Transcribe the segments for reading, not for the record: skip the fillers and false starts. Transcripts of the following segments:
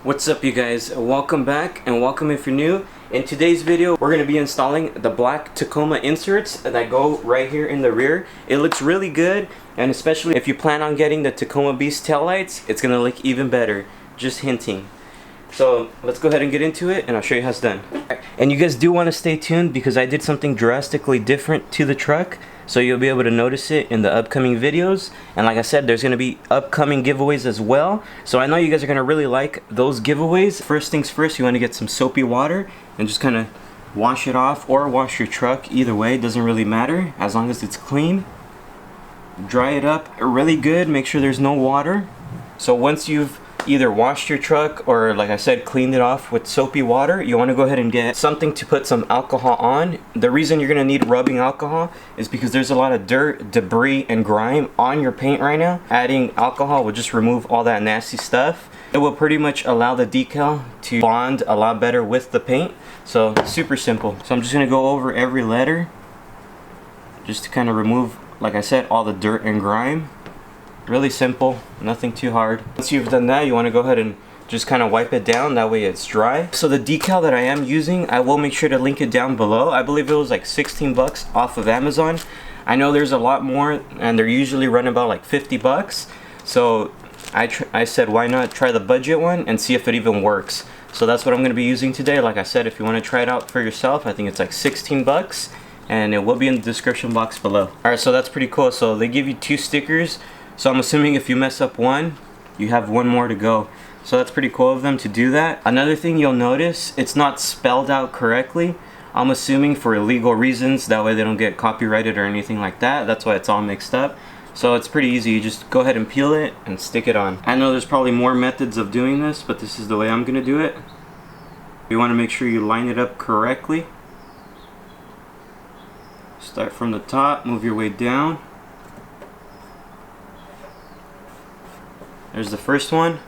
What's up, you guys? Welcome back, and welcome if you're new. In today's video, we're going to be installing the black Tacoma inserts that go right here in the rear. It looks really good, and especially if you plan on getting the TACOMA'S taillights, it's going to look even better. Just hinting. So let's go ahead and get into it, and I'll show you how it's done. And you guys do want to stay tuned because I did something drastically different to the truck, so you'll be able to notice it in the upcoming videos. And like I said, there's going to be upcoming giveaways as well, so I know you guys are going to really like those giveaways. First things first, you want to get some soapy water and just kind of wash it off, or wash your truck. Either way, it doesn't really matter as long as it's clean. Dry it up really good, make sure there's no water. So once you've either washed your truck or, like I said, cleaned it off with soapy water, you want to go ahead and get something to put some alcohol on. The reason you're going to need rubbing alcohol is because there's a lot of dirt, debris, and grime on your paint right now. Adding alcohol will just remove all that nasty stuff. It will pretty much allow the decal to bond a lot better with the paint. So super simple. So I'm just going to go over every letter just to kind of remove, like I said, all the dirt and grime. Really simple, nothing too hard. Once you've done that, you want to go ahead and just kind of wipe it down, that way it's dry. So the decal that I am using, I will make sure to link it down below. I believe it was like 16 bucks off of Amazon. I know there's a lot more, and they're usually running about like 50 bucks. So I said, why not try the budget one and see if it even works. So that's what I'm going to be using today. Like I said, if you want to try it out for yourself, I think it's like 16 bucks, and it will be in the description box below. Alright, so that's pretty cool. So they give you 2 stickers. So I'm assuming if you mess up one, you have one more to go. So that's pretty cool of them to do that. Another thing you'll notice, it's not spelled out correctly. I'm assuming for illegal reasons, that way they don't get copyrighted or anything like that. That's why it's all mixed up. So it's pretty easy, you just go ahead and peel it and stick it on. I know there's probably more methods of doing this, but this is the way I'm gonna do it. You wanna make sure you line it up correctly. Start from the top, move your way down. There's the first one.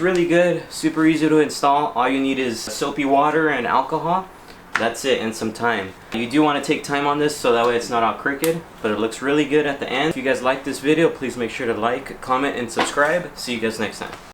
Really good, super easy to install. All you need is soapy water and alcohol. That's it, and some time. You do want to take time on this so that way it's not all crooked, but it looks really good at the end. If you guys like this video, please make sure to like, comment, and subscribe. See you guys next time.